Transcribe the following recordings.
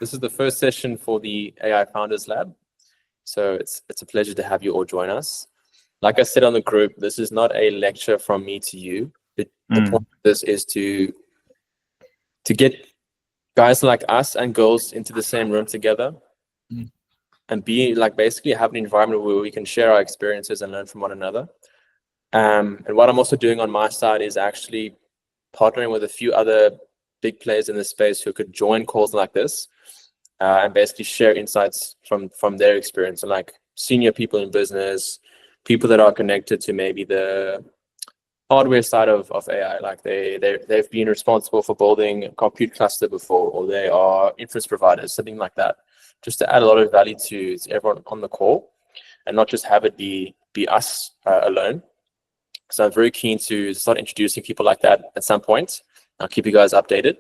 This is the first session for the AI Founders Lab. So it's a pleasure to have you all join us. Like I said on the group, this is not a lecture from me to you. The point of this is to get guys like us and girls into the same room together and be like basically have an environment where we can share our experiences and learn from one another. And what I'm also doing on my side is actually partnering with a few other big players in the space who could join calls like this and basically share insights from their experience, and like senior people in business, people that are connected to maybe the hardware side of AI, like they've been responsible for building a compute cluster before, or they are inference providers, something like that, just to add a lot of value to everyone on the call and not just have it be us alone. So I'm very keen to start introducing people like that at some point. I'll keep you guys updated.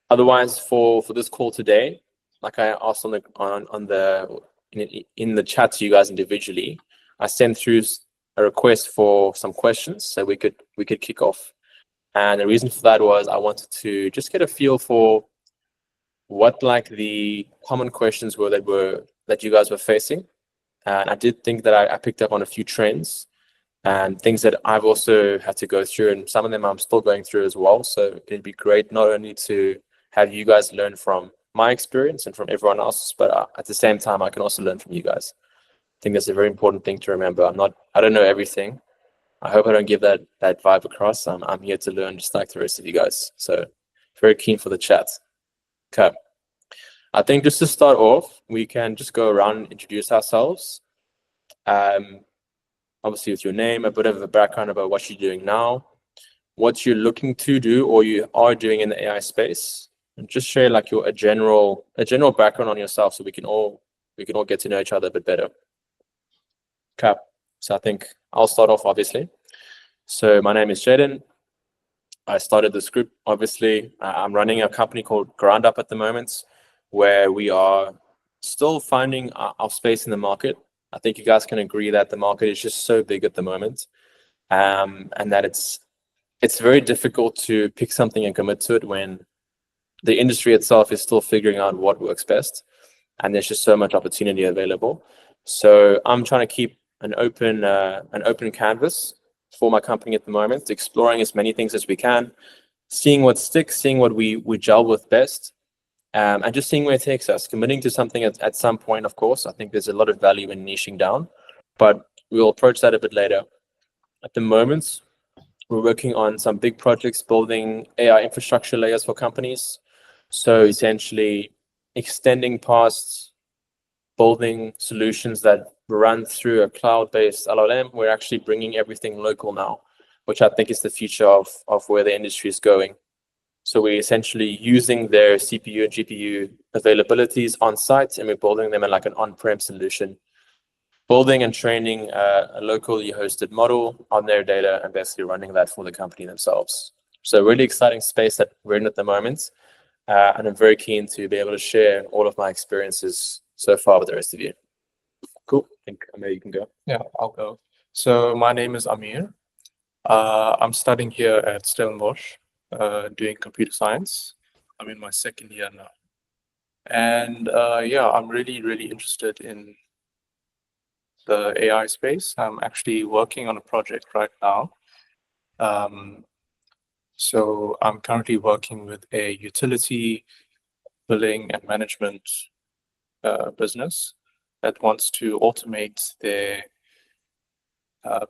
Otherwise, for this call today, like I asked in the chat to you guys individually, I sent through a request for some questions so we could kick off. And the reason for that was I wanted to just get a feel for what like the common questions were that you guys were facing. And I did think that I picked up on a few trends and things that I've also had to go through, and some of them I'm still going through as well. So it'd be great not only to have you guys learn from my experience and from everyone else, but at the same time, I can also learn from you guys. I think that's a very important thing to remember. I don't know everything. I hope I don't give that vibe across. I'm here to learn just like the rest of you guys. So very keen for the chat. Okay. I think just to start off, we can just go around and introduce ourselves. Obviously with your name, a bit of a background about what you're doing now, what you're looking to do or you are doing in the AI space, and just share like a general background on yourself so we can all get to know each other a bit better. Okay, so I think I'll start off obviously. So my name is Jaden. I started this group, obviously. I'm running a company called Ground Up at the moment, where we are still finding our space in the market. I think you guys can agree that the market is just so big at the moment, and that it's very difficult to pick something and commit to it when the industry itself is still figuring out what works best, and there's just so much opportunity available. So I'm trying to keep an open canvas for my company at the moment, exploring as many things as we can, seeing what sticks, seeing what we gel with best. And just seeing where it takes us, committing to something at some point, of course. I think there's a lot of value in niching down, but we'll approach that a bit later. At the moment, we're working on some big projects, building AI infrastructure layers for companies. So essentially extending past building solutions that run through a cloud-based LLM. We're actually bringing everything local now, which I think is the future of where the industry is going. So we're essentially using their CPU and GPU availabilities on site, and we're building them in like an on-prem solution, building and training a locally hosted model on their data and basically running that for the company themselves. So really exciting space that we're in at the moment. And I'm very keen to be able to share all of my experiences so far with the rest of you. Cool. I think Amir, you can go. Yeah, I'll go. So my name is Amir. I'm studying here at Stellenbosch. Doing computer science. I'm in my second year now. And yeah, I'm really interested in the AI space. I'm actually working on a project right now. So I'm currently working with a utility billing and management business that wants to automate their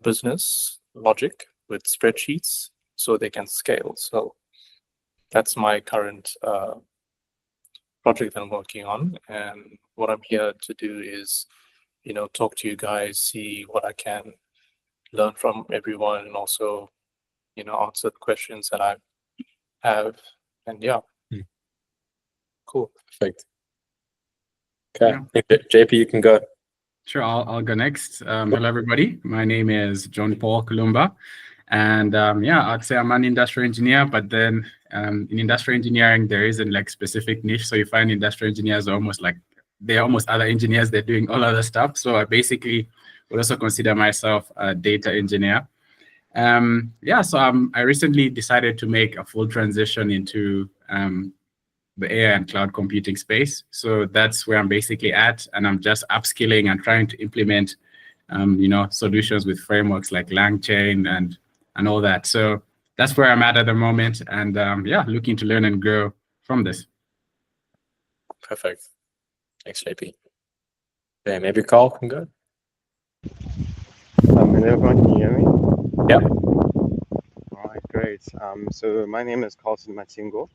business logic with spreadsheets so they can scale. So that's my current project that I'm working on. And what I'm here to do is, talk to you guys, see what I can learn from everyone, and also, answer the questions that I have. And yeah. Cool. Perfect. Okay. Yeah. JP, you can go. Sure, I'll go next. Hello, everybody. My name is John Paul Kulumba. And yeah, I'd say I'm an industrial engineer, but then in industrial engineering, there isn't like specific niche. So you find industrial engineers are almost like, they're almost other engineers, they're doing all other stuff. So I basically would also consider myself a data engineer. Yeah, so I recently decided to make a full transition into the AI and cloud computing space. So that's where I'm basically at, and I'm just upskilling and trying to implement, solutions with frameworks like LangChain and all that. So that's where I'm at the moment, and looking to learn and grow from this. Perfect. Thanks, JP. Okay, maybe Carl can go. Hello everyone, can you hear me? Yep. All right, great. So my name is Carlton Matingo.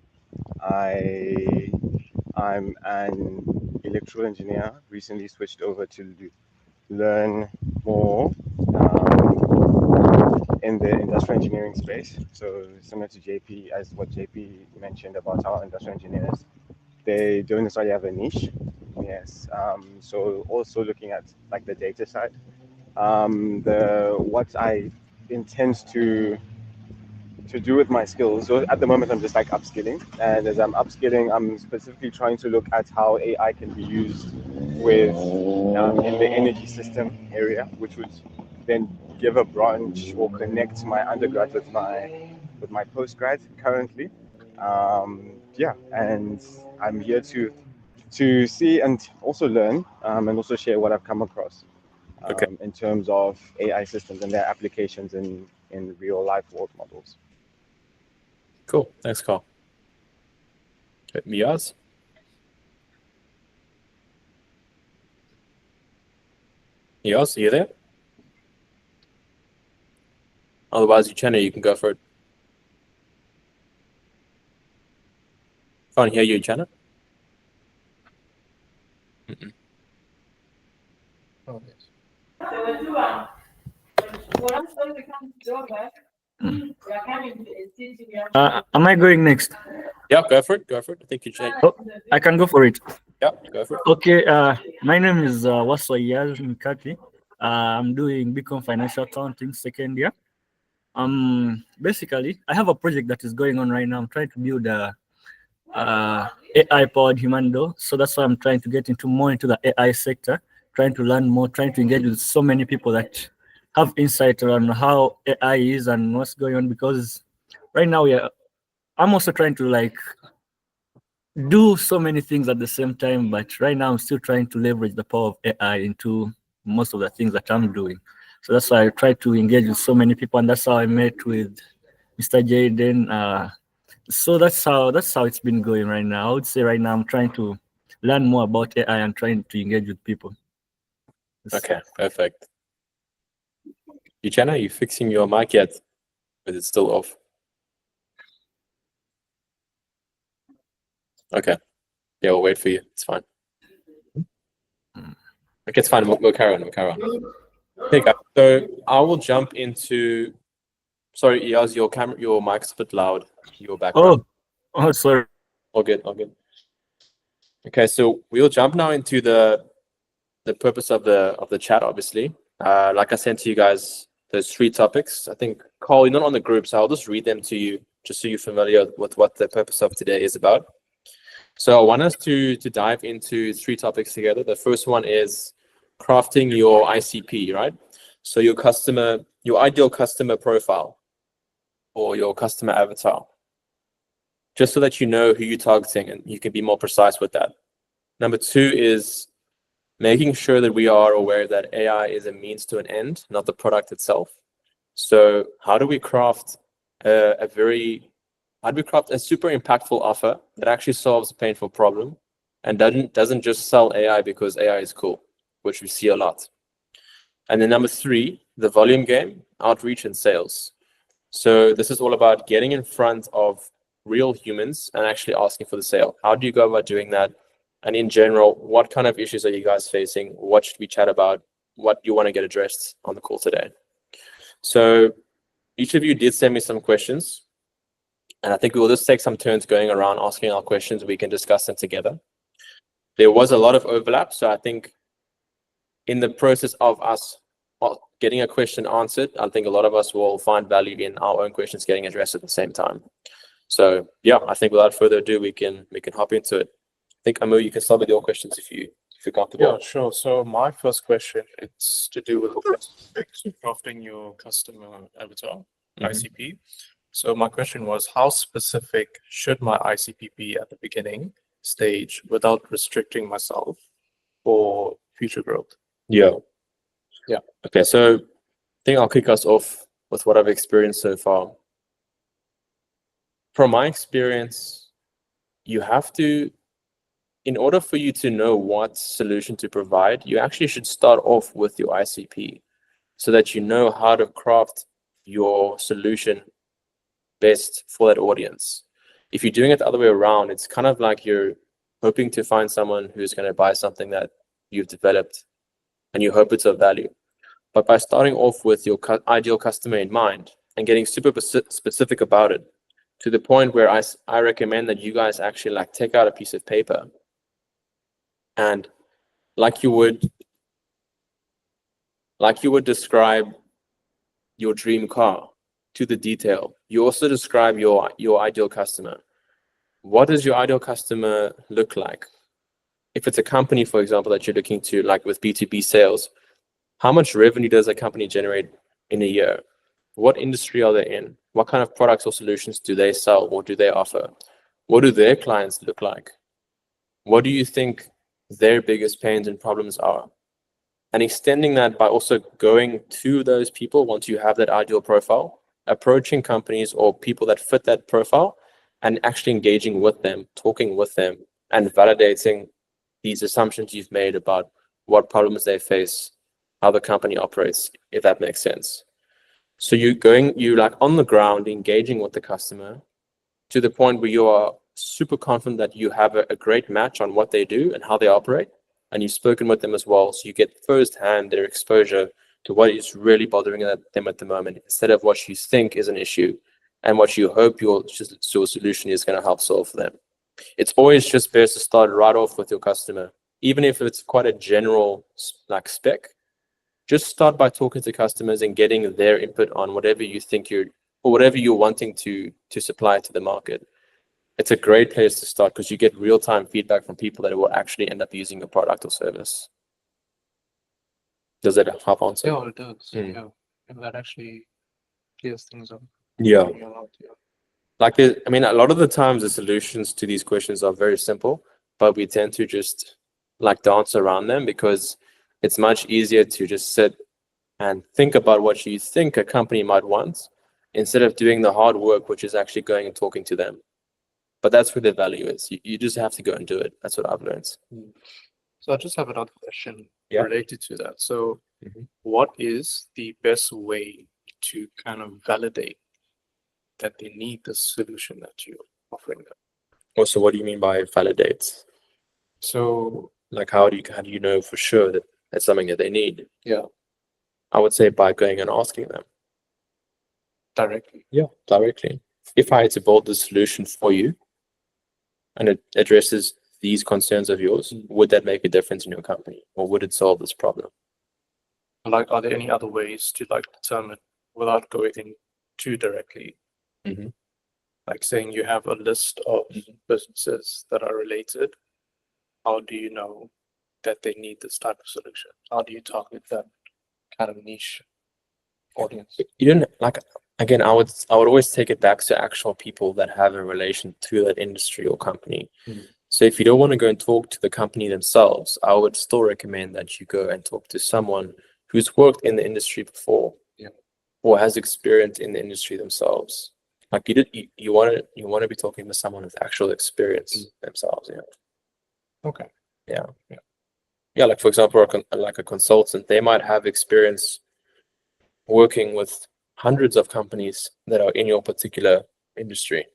I'm an electrical engineer. Recently switched over to learn more in the industrial engineering space. So similar to JP, as what JP mentioned about our industrial engineers, they don't necessarily have a niche. Yes. So also looking at like the data side. What I intend to do with my skills. So at the moment, I'm just like upskilling, and as I'm upskilling, I'm specifically trying to look at how AI can be used with in the energy system area, which would then give a branch or connect my undergrad with my postgrad currently. And I'm here to see and also learn and also share what I've come across. Okay. In terms of AI systems and their applications in real life world models. Cool. Thanks, Carl. Okay, Miaz? Miaz, are you there? Otherwise, Uchenna, you can go for it. Can't hear you, Uchenna. Oh, yes. Am I going next? Yeah, go for it. Go for it. I think you should. Oh, I can go for it. Yeah, go for it. Okay. My name is Waswayaz Mkati. I'm doing Beacon Financial Accounting second year. Basically, I have a project that is going on right now. I'm trying to build a AI-powered humano. So that's why I'm trying to get more into the AI sector, trying to learn more, trying to engage with so many people that have insight on how AI is and what's going on. Because right now, I'm also trying to do so many things at the same time, but right now I'm still trying to leverage the power of AI into most of the things that I'm doing. So that's why I try to engage with so many people, and that's how I met with Mr. Jaden. So that's how it's been going right now. I would say right now I'm trying to learn more about AI and trying to engage with people. Okay, perfect. Uchenna, are you fixing your mic yet? But it's still off. Okay. Yeah, we'll wait for you. It's fine. Okay, it's fine. We'll carry on. We'll carry on. Okay, guys. So I will jump into. Sorry, Iyaz, your mic's a bit loud. Your background. Oh, sorry. All good. All good. Okay, so we'll jump now into the purpose of the chat. Obviously, like I sent to you guys, there's 3 topics. I think Carl, you're not on the group, so I'll just read them to you, just so you're familiar with what the purpose of today is about. So I want us to dive into 3 topics together. The first one is crafting your ICP, right? So your ideal customer profile or your customer avatar, just so that you know who you're targeting and you can be more precise with that. Number 2 is making sure that we are aware that AI is a means to an end, not the product itself. So how do we craft a super impactful offer that actually solves a painful problem and doesn't just sell AI because AI is cool, which we see a lot. And then number 3, the volume game, outreach and sales. So this is all about getting in front of real humans and actually asking for the sale. How do you go about doing that? And in general, what kind of issues are you guys facing? What should we chat about? What do you want to get addressed on the call today? So each of you did send me some questions. And I think we will just take some turns going around asking our questions. We can discuss them together. There was a lot of overlap. So I think in the process of us getting a question answered, I think a lot of us will find value in our own questions getting addressed at the same time. So yeah, I think without further ado, we can hop into it. I think Amu, you can start with your questions if you're comfortable. Yeah, sure. So my first question, it's to do with crafting your customer avatar, ICP. So my question was, how specific should my ICP be at the beginning stage without restricting myself for future growth? Yeah. Yeah. Okay, so I think I'll kick us off with what I've experienced so far. From my experience, you have to, in order for you to know what solution to provide, you actually should start off with your ICP so that you know how to craft your solution best for that audience. If you're doing it the other way around, it's kind of like you're hoping to find someone who's going to buy something that you've developed and you hope it's of value. But by starting off with your ideal customer in mind and getting super specific about it, to the point where I recommend that you guys actually like take out a piece of paper and like you would describe your dream car to the detail, you also describe your ideal customer. What does your ideal customer look like? If it's a company, for example, that you're looking to, like with B2B sales, how much revenue does a company generate in a year? What industry are they in? What kind of products or solutions do they sell or do they offer? What do their clients look like? What do you think their biggest pains and problems are? And extending that by also going to those people once you have that ideal profile, approaching companies or people that fit that profile and actually engaging with them, talking with them, and validating these assumptions you've made about what problems they face, how the company operates, if that makes sense. So you like on the ground, engaging with the customer to the point where you are super confident that you have a great match on what they do and how they operate. And you've spoken with them as well. So you get firsthand their exposure to what is really bothering them at the moment, instead of what you think is an issue and what you hope your solution is going to help solve for them. It's always just best to start right off with your customer, even if it's quite a general like spec. Just start by talking to customers and getting their input on whatever you think whatever you're wanting to supply to the market. It's a great place to start because you get real-time feedback from people that will actually end up using your product or service. Does that help answer? Yeah, it does. Yeah, and that actually clears things up. Yeah. Yeah. Like, I mean, a lot of the times the solutions to these questions are very simple, but we tend to just like dance around them because it's much easier to just sit and think about what you think a company might want instead of doing the hard work, which is actually going and talking to them. But that's where the value is. You just have to go and do it. That's what I've learned. So I just have another question Yeah. related to that. So Mhm. what is the best way to kind of validate that they need the solution that you're offering them? Also, what do you mean by validate? So Like, how do you know for sure that that's something that they need? yeah, I would say by going and asking them. directly. Yeah, directly. If I had to build the solution for you and it addresses these concerns of yours, would that make a difference in your company, or would it solve this problem? Like, are there any other ways to like determine without going in too directly? Mhm. Like saying you have a list of businesses that are related. How do you know that they need this type of solution? How do you target that kind of niche audience? You don't like. Again, I would always take it back to actual people that have a relation to that industry or company. So if you don't want to go and talk to the company themselves, I would still recommend that you go and talk to someone who's worked in the industry before, or has experience in the industry themselves. Like you want to be talking to someone with actual experience themselves. Yeah. Okay. Yeah. Like for example, like a consultant, they might have experience working with hundreds of companies that are in your particular industry,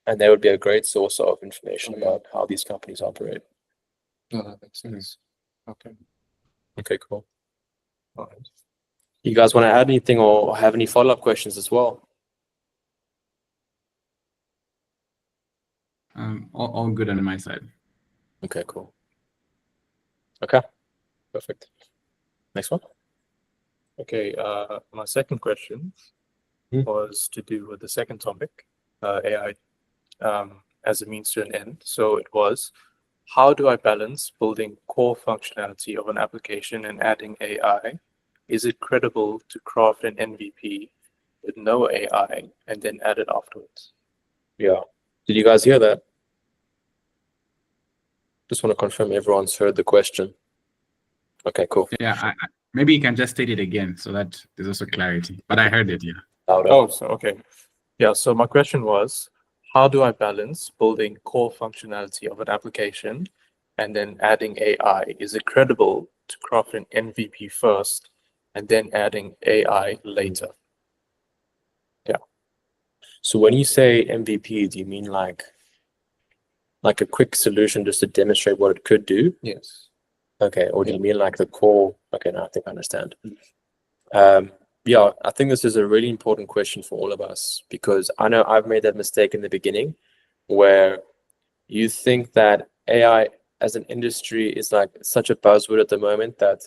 and they would be a great source of information about how these companies operate. No, that makes sense. Okay. Okay, cool. All right. You guys want to add anything or have any follow-up questions as well? All good on my side. Okay, cool. Okay, perfect. Next one. Okay. My second question was to do with the second topic, AI as a means to an end. So it was, how do I balance building core functionality of an application and adding AI? Is it credible to craft an MVP with no AI and then add it afterwards. Yeah. Did you guys hear that? Just want to confirm everyone's heard the question. Okay, cool. Yeah, maybe you can just state it again so that there's also clarity. But I heard it, yeah. Louder. Oh, so okay. Yeah, so my question was, how do I balance building core functionality of an application and then adding AI? Is it credible to craft an MVP first and then adding AI later? So when you say MVP, do you mean like a quick solution just to demonstrate what it could do? Yes. Okay, or do you Yeah. mean like the core? Okay, now I think I understand. Yeah, I think this is a really important question for all of us, because I know I've made that mistake in the beginning where you think that AI as an industry is like such a buzzword at the moment that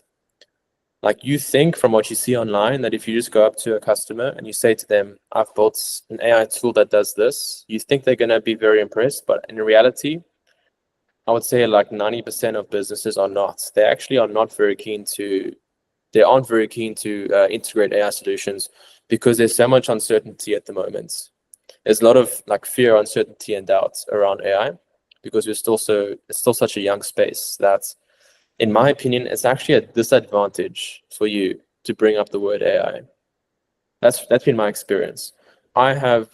like you think from what you see online that if you just go up to a customer and you say to them, I've built an AI tool that does this, you think they're going to be very impressed. But in reality, I would say like 90% of businesses are not. They actually are not very keen to, they aren't very keen to integrate AI solutions because there's so much uncertainty at the moment. There's a lot of like fear, uncertainty, and doubts around AI because it's still such a young space that, in my opinion, it's actually a disadvantage for you to bring up the word AI. That's been my experience. I've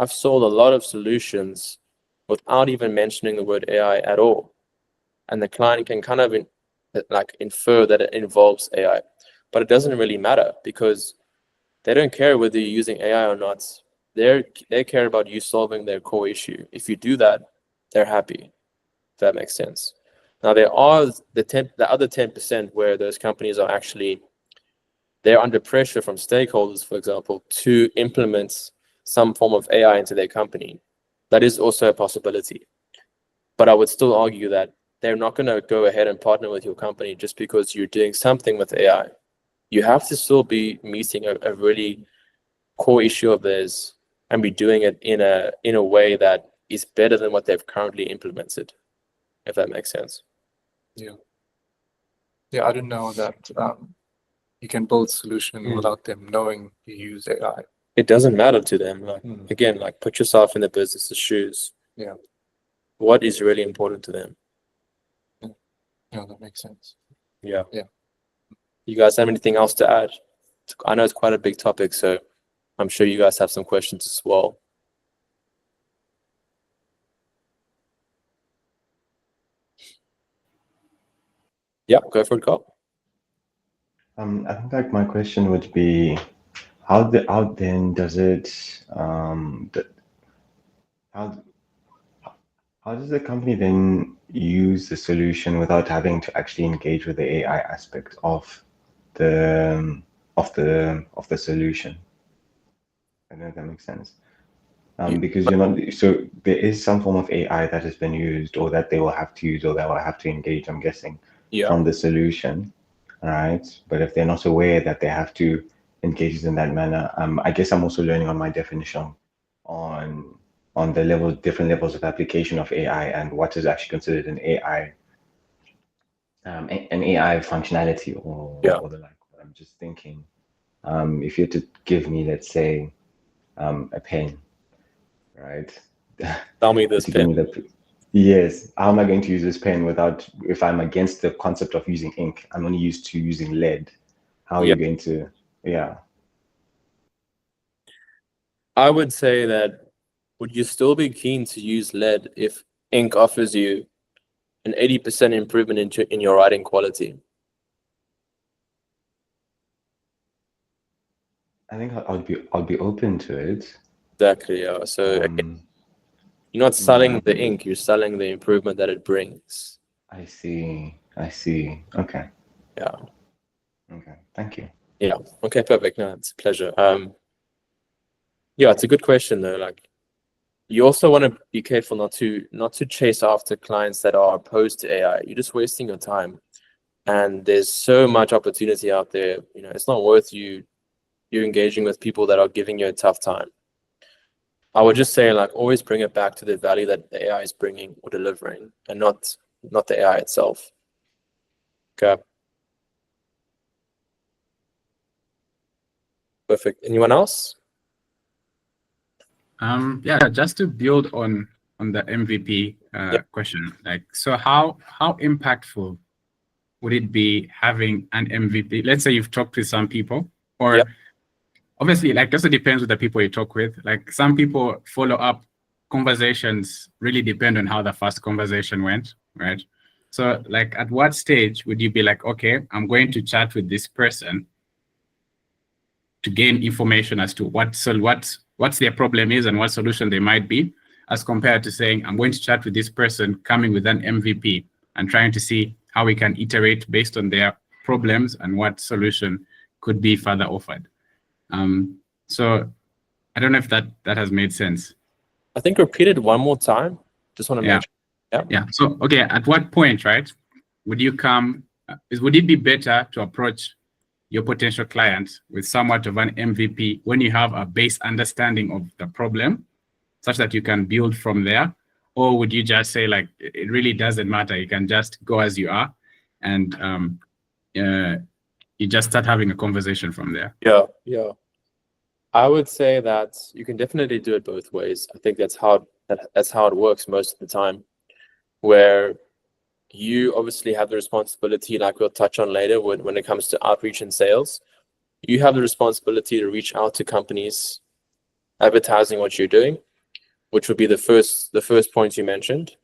sold a lot of solutions without even mentioning the word AI at all. And the client can kind of infer that it involves AI. But it doesn't really matter because they don't care whether you're using AI or not. They care about you solving their core issue. If you do that, they're happy. If that makes sense. Now there are the other 10% where those companies are actually, they're under pressure from stakeholders, for example, to implement some form of AI into their company. That is also a possibility. But I would still argue that they're not going to go ahead and partner with your company just because you're doing something with AI. You have to still be meeting a really core issue of theirs and be doing it in a way that is better than what they've currently implemented, if that makes sense. Yeah. Yeah, I didn't know that you can build solution without them knowing you use AI. It doesn't matter to them. Like again, like put yourself in the business's shoes. Yeah. What is really important to them? Yeah, that makes sense. Yeah. Yeah. You guys have anything else to add? I know it's quite a big topic, so I'm sure you guys have some questions as well. Yeah, go for it, Carl. I think like my question would be, how then does it how does the company then use the solution without having to actually engage with the AI aspect of the solution? I don't know if that makes sense. Because you're not, so there is some form of AI that has been used or that they will have to use or that will have to engage, I'm guessing, from the solution. All right. But if they're not aware that they have to engage in that manner, I guess I'm also learning on my definition on the different levels of application of AI and what is actually considered an AI, an AI functionality or the like. But I'm just thinking, if you had to give me, let's say, a pen, right? Tell me this pen. Yes. How am I going to use this pen if I'm against the concept of using ink? I'm only used to using lead. How are you going to, I would say that, would you still be keen to use lead if ink offers you an 80% improvement in your writing quality? I think I'll be open to it. Exactly, yeah. So you're not selling the ink, you're selling the improvement that it brings. I see. Okay. Yeah. Okay. Thank you. Yeah. Okay, perfect. No, it's a pleasure. Yeah, it's a good question though. Like, you also want to be careful not to chase after clients that are opposed to AI. You're just wasting your time. And there's so much opportunity out there. You know, it's not worth you engaging with people that are giving you a tough time. I would just say, like, always bring it back to the value that the AI is bringing or delivering, and not the AI itself. Okay. Perfect. Anyone else? Yeah, just to build on the MVP question, like, so how impactful would it be having an MVP? Let's say you've talked to some people, or obviously, like, also depends with the people you talk with. Like, some people follow up conversations really depend on how the first conversation went, right? So, like, at what stage would you be like, okay, I'm going to chat with this person to gain information as to what's their problem is and what solution they might be, as compared to saying, I'm going to chat with this person coming with an MVP and trying to see how we can iterate based on their problems and what solution could be further offered. So I don't know if that has made sense. I think repeat it one more time. Just want to make sure. Yeah. So, okay, at what point, right, would you come, would it be better to approach your potential client with somewhat of an MVP when you have a base understanding of the problem such that you can build from there? Or would you just say, like, it really doesn't matter, you can just go as you are and you just start having a conversation from there? Yeah. I would say that you can definitely do it both ways. I think that's how it works most of the time, where you obviously have the responsibility, like we'll touch on later, when it comes to outreach and sales. You have the responsibility to reach out to companies advertising what you're doing, which would be the first point you mentioned,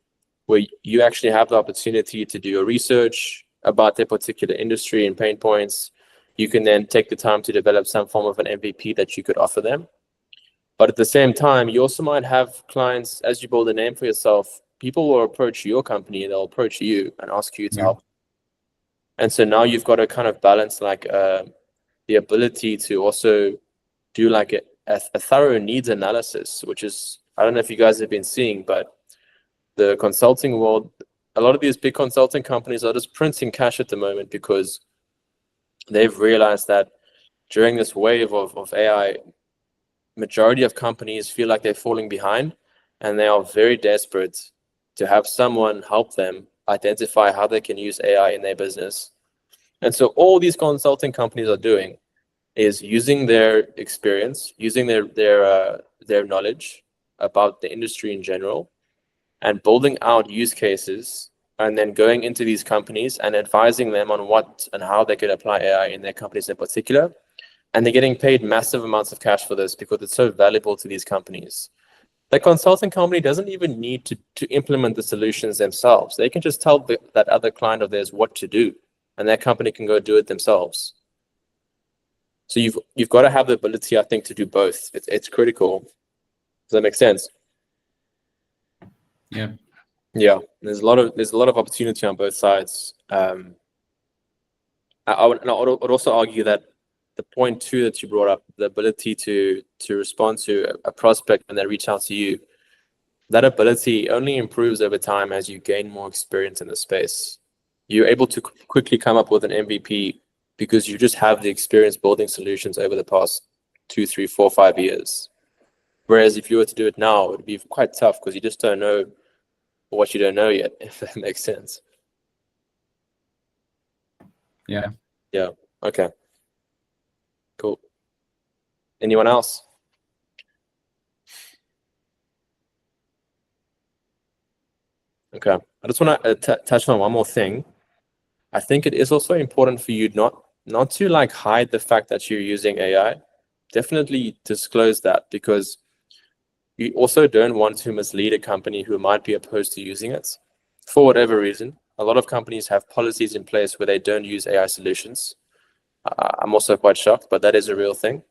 where you actually have the opportunity to do your research about their particular industry and pain points. You can then take the time to develop some form of an MVP that you could offer them. But at the same time, you also might have clients, as you build a name for yourself, people will approach your company, they'll approach you and ask you to help. And so now you've got to kind of balance, like, the ability to also do like a thorough needs analysis, which is, I don't know if you guys have been seeing, but the consulting world, a lot of these big consulting companies are just printing cash at the moment because they've realized that during this wave of AI, majority of companies feel like they're falling behind, and they are very desperate to have someone help them identify how they can use AI in their business. And so all these consulting companies are doing is using their experience, using their knowledge about the industry in general, and building out use cases, and then going into these companies and advising them on what and how they could apply AI in their companies in particular. And they're getting paid massive amounts of cash for this because it's so valuable to these companies. The consulting company doesn't even need to implement the solutions themselves. They can just tell that other client of theirs what to do, and that company can go do it themselves. So you've got to have the ability, I think, to do both. It's critical. Does that make sense? Yeah. There's a lot of opportunity on both sides. I would also argue that the point too that you brought up, the ability to respond to a prospect when they reach out to you, that ability only improves over time as you gain more experience in the space. You're able to quickly come up with an MVP because you just have the experience building solutions over the past 2, 3, 4, 5 years. Whereas if you were to do it now, it would be quite tough because you just don't know what you don't know yet, if that makes sense. Yeah. Okay. Cool. Anyone else? Okay. I just want to touch on one more thing. I think it is also important for you not to like hide the fact that you're using AI. Definitely disclose that, because you also don't want to mislead a company who might be opposed to using it for whatever reason. A lot of companies have policies in place where they don't use AI solutions. I'm also quite shocked, but that is a real thing.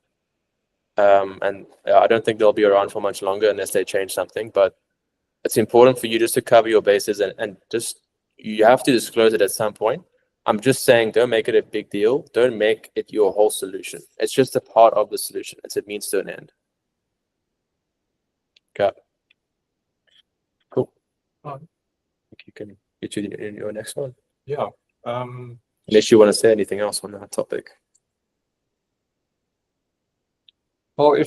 And I don't think they'll be around for much longer unless they change something. But it's important for you just to cover your bases and just, you have to disclose it at some point. I'm just saying, don't make it a big deal. Don't make it your whole solution. It's just a part of the solution. It's a means to an end. Okay. Cool. I think you can get to your next one. Yeah. Unless you want to say anything else on that topic. Well,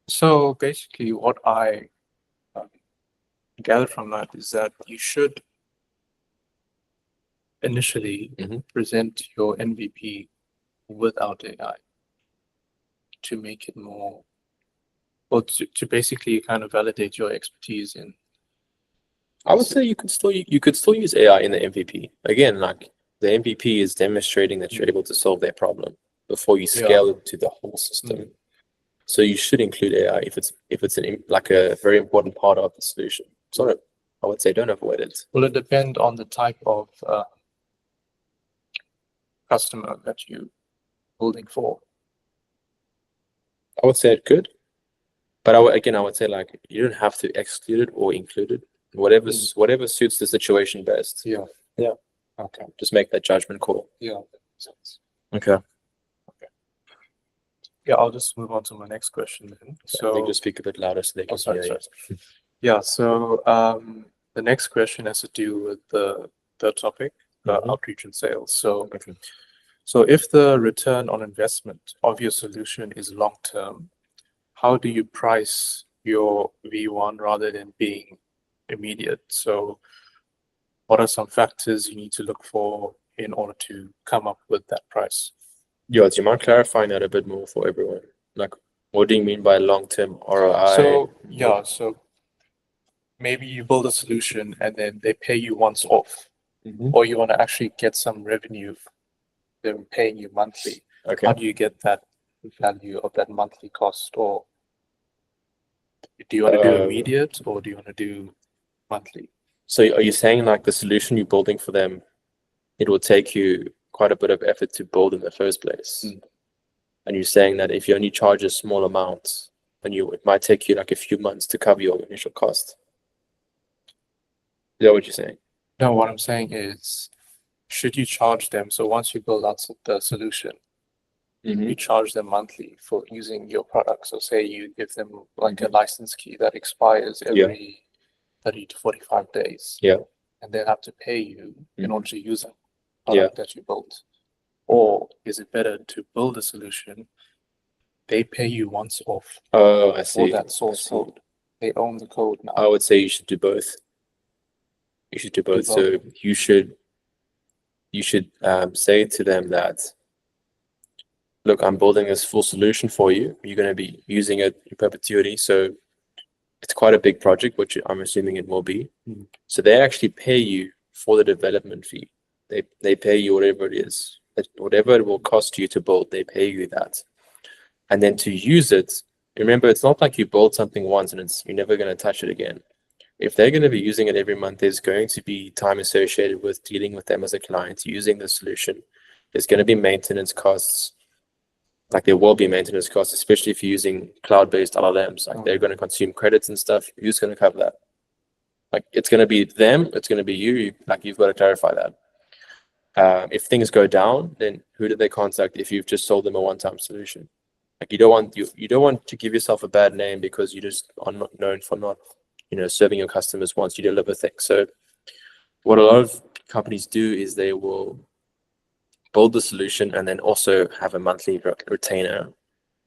so basically what I gather from that is that you should initially present your MVP without AI. to make it more, or to basically kind of validate your expertise in? I would say you could still use AI in the MVP. Again, like the MVP is demonstrating that you're able to solve their problem before you scale it to the whole system. So you should include AI if it's like a very important part of the solution. So I would say don't avoid it. Will it depend on the type of customer that you're building for? I would say it could, but I would say like you don't have to exclude it or include it. Whatever suits the situation best. Yeah. Yeah. Okay. Just make that judgment call. Yeah. That makes sense. Okay. Yeah, I'll just move on to my next question then. So they just speak a bit louder so they can hear you. Yeah. So the next question has to do with the topic, outreach and sales. So, so if the return on investment of your solution is long term, how do you price your V1 rather than being immediate? So what are some factors you need to look for in order to come up with that price? Yeah, do you mind clarifying that a bit more for everyone? Like, what do you mean by long-term ROI? So yeah, so maybe you build a solution and then they pay you once off, or you want to actually get some revenue, they're paying you monthly. Okay. How do you get that value of that monthly cost? Or do you want to do immediate, or do you want to do monthly? So are you saying like the solution you're building for them, it will take you quite a bit of effort to build in the first place? And you're saying that if you only charge a small amount, then it might take you like a few months to cover your initial cost. Is that what you're saying? No, what I'm saying is, should you charge them? So once you build out the solution, you charge them monthly for using your product. So say you give them like a license key that expires every 30 to 45 days. Yeah. And they have to pay you in order to use that product that you built. Or is it better to build a solution, they pay you once off I see. for that source code? They own the code now. I would say you should do both. You should do both. So you should say to them that, look, I'm building this full solution for you. You're going to be using it in perpetuity. So it's quite a big project, which I'm assuming it will be. So they actually pay you for the development fee. They pay you whatever it is. Whatever it will cost you to build, they pay you that. And then to use it, remember, it's not like you build something once and you're never going to touch it again. If they're going to be using it every month, there's going to be time associated with dealing with them as a client, using the solution. There's going to be maintenance costs. Like there will be maintenance costs, especially if you're using cloud-based LLMs. Like they're going to consume credits and stuff. Who's going to cover that? Like it's going to be them. It's going to be you. Like you've got to clarify that. If things go down, then who do they contact if you've just sold them a one-time solution? Like you don't want to give yourself a bad name because you just are not known for not, serving your customers once you deliver things. So what a lot of companies do is they will build the solution and then also have a monthly retainer,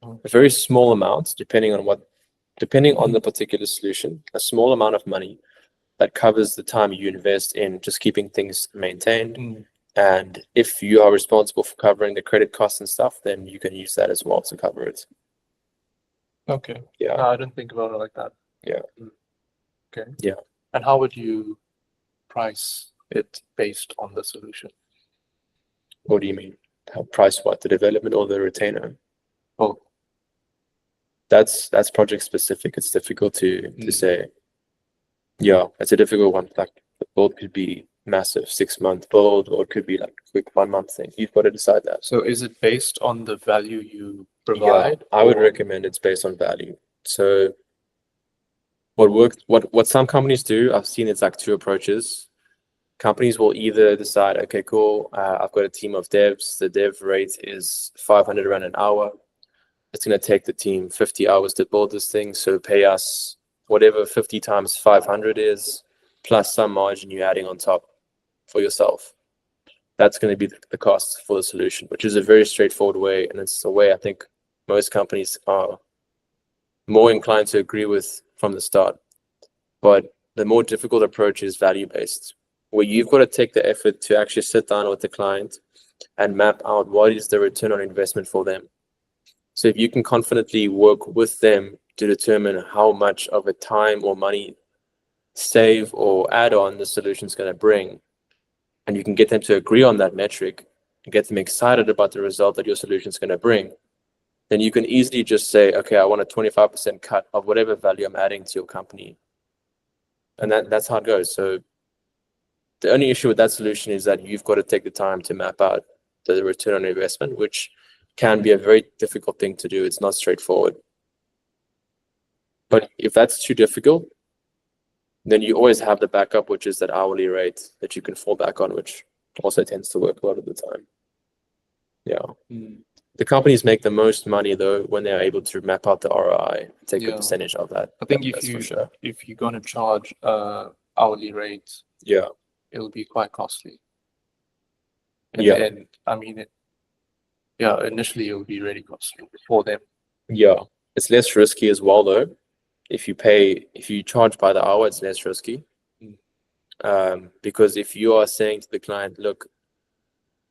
a very small amount, depending on the particular solution, a small amount of money that covers the time you invest in just keeping things maintained. And if you are responsible for covering the credit costs and stuff, then you can use that as well to cover it. Okay. Yeah. No, I didn't think about it like that. Yeah. Okay. Yeah. And how would you price it based on the solution? What do you mean? How price what? The development or the retainer? Both. That's project specific. It's difficult to say. Yeah, it's a difficult one. Like the build could be massive 6-month build, or it could be like a quick 1-month thing. You've got to decide that. So is it based on the value you provide? Yeah, I would recommend it's based on value. So what some companies do, I've seen it's like two approaches. Companies will either decide, okay, cool, I've got a team of devs. The dev rate is 500 Rand an hour. It's going to take the team 50 hours to build this thing. So pay us whatever 50 times 500 is, plus some margin you're adding on top for yourself. That's going to be the cost for the solution, which is a very straightforward way. And it's a way I think most companies are more inclined to agree with from the start. But the more difficult approach is value-based, where you've got to take the effort to actually sit down with the client and map out what is the return on investment for them. So if you can confidently work with them to determine how much of a time or money save or add on the solution is going to bring, and you can get them to agree on that metric and get them excited about the result that your solution is going to bring, then you can easily just say, okay, I want a 25% cut of whatever value I'm adding to your company. And that's how it goes. So the only issue with that solution is that you've got to take the time to map out the return on investment, which can be a very difficult thing to do. It's not straightforward. But if that's too difficult, then you always have the backup, which is that hourly rate that you can fall back on, which also tends to work a lot of the time. Yeah. The companies make the most money though when they're able to map out the ROI and take a Yeah. percentage of that. I think That's for sure. if you're going to charge hourly rate, Yeah. it'll be quite costly. In Yeah. the end, I mean, initially it'll be really costly for them. Yeah. It's less risky as well though. If you charge by the hour, it's less risky. Because if you are saying to the client, look,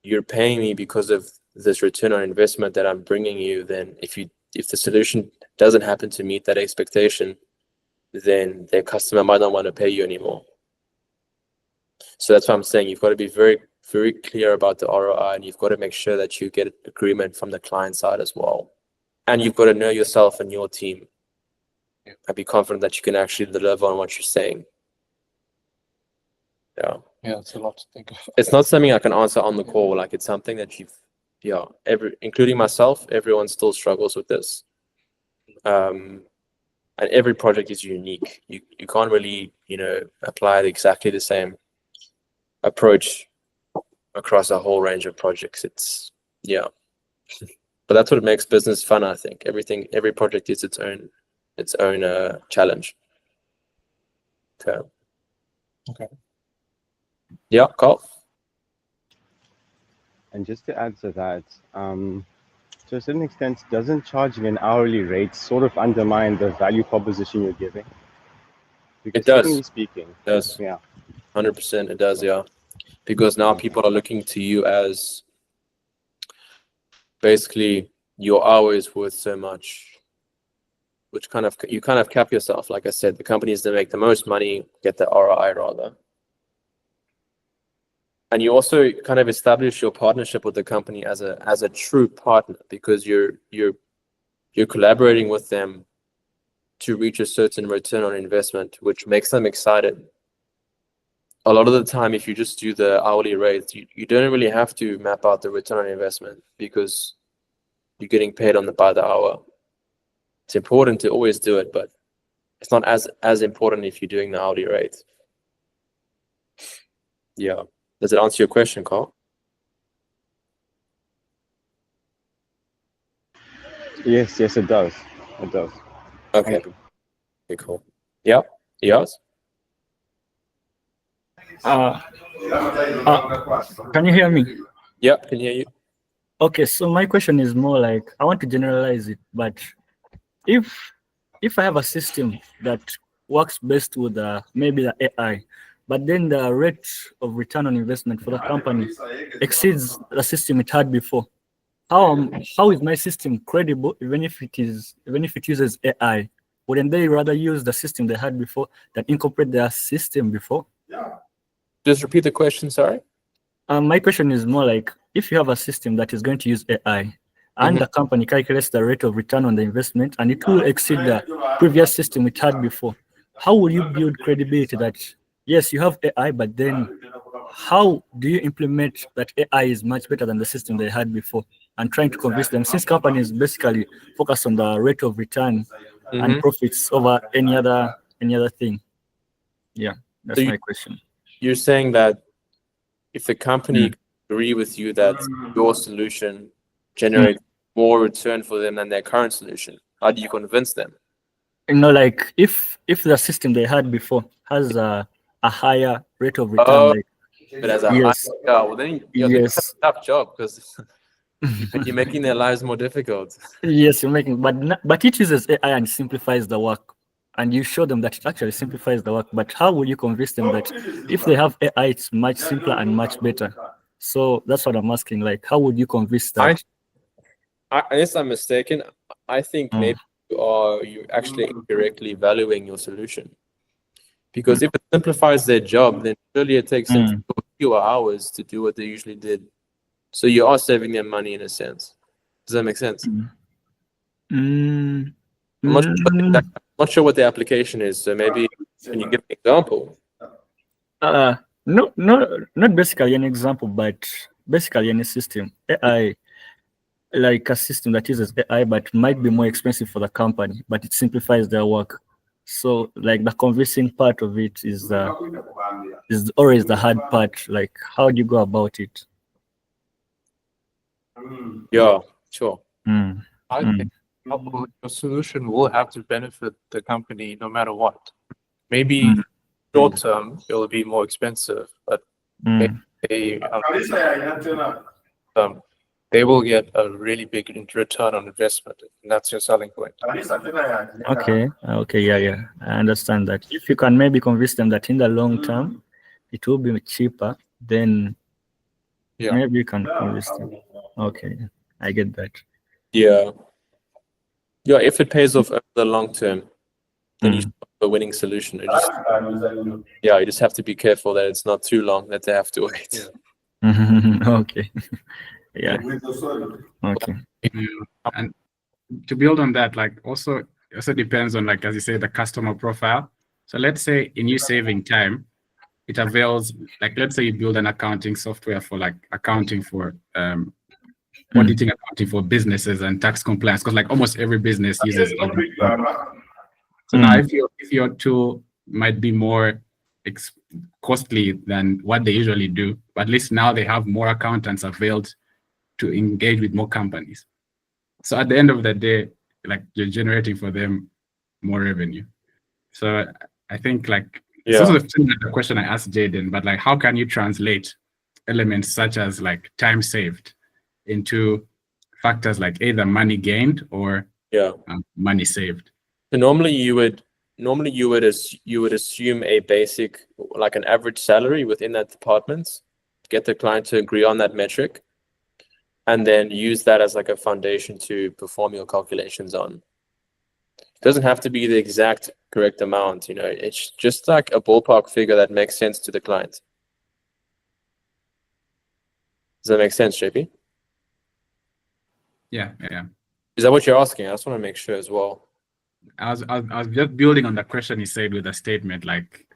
you're paying me because of this return on investment that I'm bringing you, then if the solution doesn't happen to meet that expectation, then their customer might not want to pay you anymore. So that's why I'm saying you've got to be very, very clear about the ROI, and you've got to make sure that you get agreement from the client side as well. And you've got to know yourself and your team and be confident that you can actually deliver on what you're saying. Yeah. Yeah, it's a lot to think of. It's not something I can answer on the call. Like, it's something that including myself, everyone still struggles with this. And every project is unique. You can't really, apply exactly the same approach across a whole range of projects. But that's what makes business fun, I think. Every project is its own challenge. Okay. Yeah, Carl. And just to add to that, to a certain extent, doesn't charging an hourly rate sort of undermine the value proposition you're giving? Because It does. technically speaking, It does. Yeah. 100% it does, yeah. Because now people are looking to you as basically your hour is worth so much, which you kind of cap yourself. Like I said, the companies that make the most money get the ROI rather. And you also kind of establish your partnership with the company as a true partner, because you're collaborating with them to reach a certain return on investment, which makes them excited. A lot of the time, if you just do the hourly rates, you don't really have to map out the return on investment because you're getting paid by the hour. It's important to always do it, but it's not as important if you're doing the hourly rate. Yeah. Does it answer your question, Carl? Yes, it does. It does. Okay. Okay, cool. Yeah. Yes. Can you hear me? Yeah, can hear you. Okay, so my question is more like, I want to generalize it, but if I have a system that works best with maybe the AI, but then the rate of return on investment for the company exceeds the system it had before, how is my system credible even if it uses AI? Wouldn't they rather use the system they had before than incorporate their system before? Just repeat the question, sorry. My question is more like, if you have a system that is going to use AI and the company calculates the rate of return on the investment and it will exceed the previous system it had before, how will you build credibility that, yes, you have AI, but then how do you implement that AI is much better than the system they had before, and trying to convince them, since companies basically focus on the rate of return and profits over any other thing? Yeah, that's my question. You're saying that if the company agree with you that your solution generates more return for them than their current solution, how do you convince them? Like if the system they had before has a higher rate of return, but as a well, then that's a tough job because you're making their lives more difficult. Yes, you're making, but it uses AI and simplifies the work, and you show them that it actually simplifies the work. But how will you convince them that if they have AI, it's much simpler and much better? So that's what I'm asking. Like, how would you convince that? Unless I'm mistaken, I think Mm. maybe you're actually incorrectly valuing your solution. Because if it simplifies their job, then surely it takes them fewer hours to do what they usually did. So you are saving them money in a sense. Does that make sense? Mm. I'm not, Mm. I'm not sure what the application is. So maybe can you give an example? No, not basically an example, but basically any system. AI, like a system that uses AI, but might be more expensive for the company, but it simplifies their work. So, like the convincing part of it is always the hard part. Like, how do you go about it? Yeah, sure. Mm. I Mm. think your solution will have to benefit the company no matter what. Maybe short term it will be more expensive, but Mm. they they will get a really big return on investment, and that's your selling point. Okay. Okay. Yeah. I understand that. If you can maybe convince them that in the long term, it will be cheaper, then Yeah. maybe you can convince them. Okay. I get that. Yeah. Yeah, if it pays off over the long term, then you Mm. have a winning solution. You just have to be careful that it's not too long that they have to wait. Okay. Yeah. Okay. And to build on that, like also depends on, like, as you say, the customer profile. So let's say in you saving time, it avails, like, let's say you build an accounting software for like accounting for auditing, accounting for businesses and tax compliance, because like almost every business uses it. So now if your tool might be more costly than what they usually do, but at least now they have more accountants availed to engage with more companies. So at the end of the day, like, you're generating for them more revenue. So I think, like, it's also the question I asked Jaden, but like, how can you translate elements such as like time saved into factors like either money gained or money saved? So normally you would assume a basic, like an average salary within that department, get the client to agree on that metric, and then use that as like a foundation to perform your calculations on. It doesn't have to be the exact correct amount, it's just like a ballpark figure that makes sense to the client. Does that make sense, JP? Yeah. Is that what you're asking? I just want to make sure as well. I was just building on the question he said with a statement, like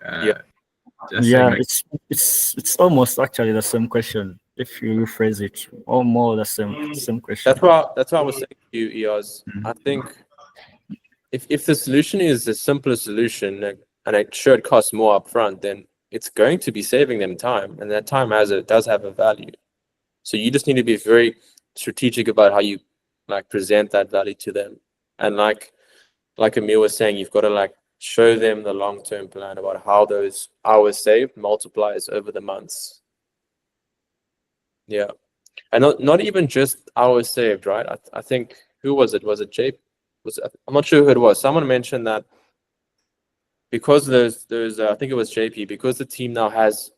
it's almost actually the same question if you rephrase it, or more the same question. That's why I was saying to you, Eoz. I think if the solution is the simplest solution and it should cost more upfront, then it's going to be saving them time, and that time does have a value. So you just need to be very strategic about how you like present that value to them, and like Emil was saying, you've got to like show them the long-term plan about how those hours saved multiplies over the months. Yeah, and not even just hours saved, right? I think, who was it? Was it JP? I'm not sure who it was. Someone mentioned that because there's I think it was JP, because the team now has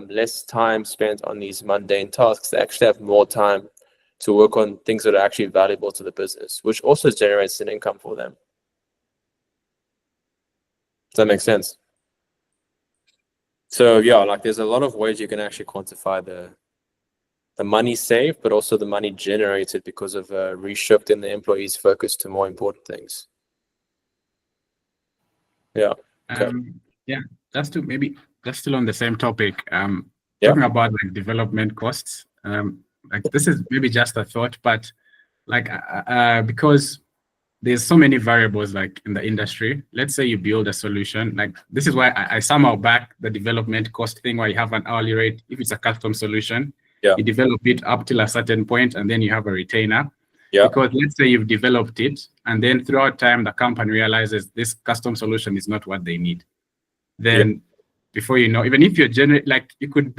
less time spent on these mundane tasks, they actually have more time to work on things that are actually valuable to the business, which also generates an income for them. Does that make sense? So yeah, like there's a lot of ways you can actually quantify the money saved, but also the money generated because of a reshift in the employee's focus to more important things. Yeah. Okay. Just still on the same topic. Talking about like development costs. Like, this is maybe just a thought, but like because there's so many variables like in the industry. Let's say you build a solution. Like, this is why I somehow back the development cost thing, where you have an hourly rate if it's a custom solution. You develop it up till a certain point, and then you have a retainer. Because let's say you've developed it, and then throughout time the company realizes this custom solution is not what they need. Then before you know, even if you generate, like, it could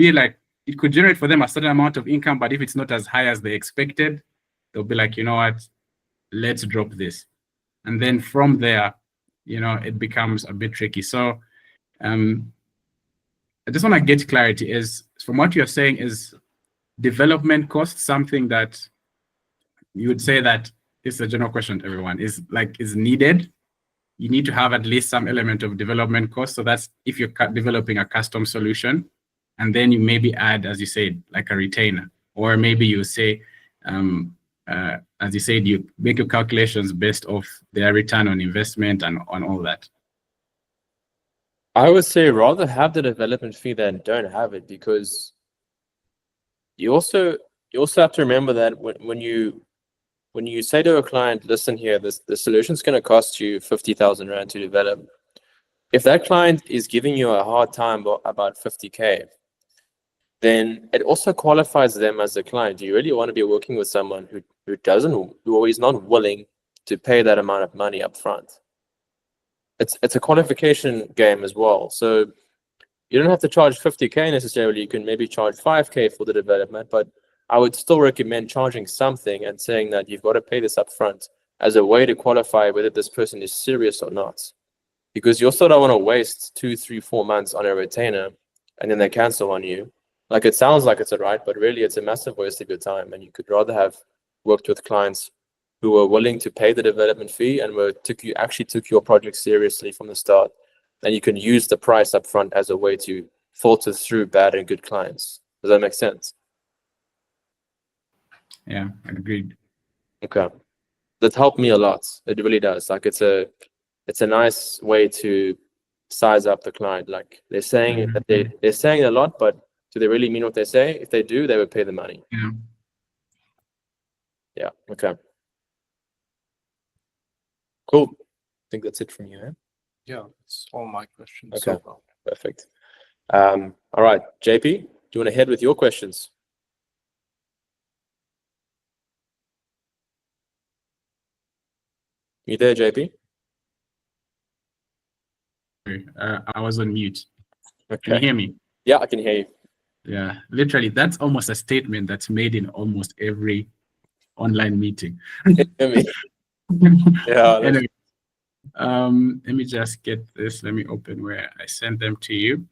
generate for them a certain amount of income, but if it's not as high as they expected, they'll be like, you know what, let's drop this. And then from there, it becomes a bit tricky. So I just want to get clarity, is from what you're saying, is development cost something that you would say that it's a general question to everyone, is needed. You need to have at least some element of development cost. So that's if you're developing a custom solution, and then you maybe add, as you said, like a retainer, or maybe you say, as you said, you make your calculations based off their return on investment and on all that. I would say rather have the development fee than don't have it, because you also have to remember that when you say to a client, listen here, the solution's going to cost you 50,000 Rand to develop. If that client is giving you a hard time about 50K, then it also qualifies them as a client. Do you really want to be working with someone who is not willing to pay that amount of money up front? It's a qualification game as well. So you don't have to charge 50K necessarily. You can maybe charge 5K for the development, but I would still recommend charging something and saying that you've got to pay this up front as a way to qualify whether this person is serious or not. Because you also don't want to waste 2, 3, 4 months on a retainer and then they cancel on you. Like, it sounds like it's all right, but really it's a massive waste of your time. And you could rather have worked with clients who were willing to pay the development fee and actually took your project seriously from the start. And you can use the price up front as a way to filter through bad and good clients. Does that make sense? Yeah, agreed. Okay. That helped me a lot. It really does. Like, it's a nice way to size up the client. Like, they're saying that they're saying a lot, but do they really mean what they say? If they do, they would pay the money. Yeah. Yeah. Okay. Cool. I think that's it from you, eh? Yeah, that's all my questions. Okay. So far. Perfect. All right, JP, do you want to head with your questions? You there, JP? I was on mute. Okay. Can you hear me? Yeah, I can hear you. Yeah, literally, that's almost a statement that's made in almost every online meeting. Hear me? Yeah. Anyway, let me just get this. Let me open where I sent them to you.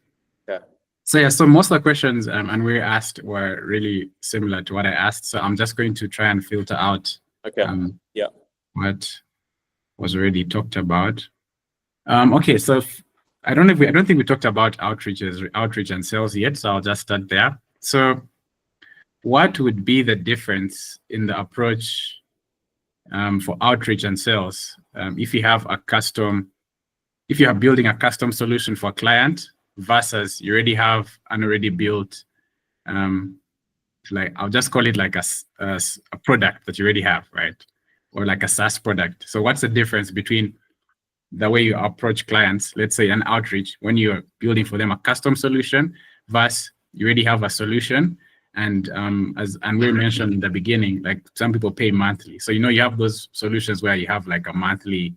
Yeah. So yeah, so most of the questions and we asked were really similar to what I asked. So I'm just going to try and filter out Yeah. what was already talked about. Okay, so I don't think we talked about outreach and sales yet, so I'll just start there. So what would be the difference in the approach for outreach and sales if you are building a custom solution for a client versus you already have an already built, like, I'll just call it like a product that you already have, right? Or like a SaaS product. So what's the difference between the way you approach clients, let's say an outreach, when you're building for them a custom solution versus you already have a solution? And as we mentioned in the beginning, like, some people pay monthly. So, you have those solutions where you have like a monthly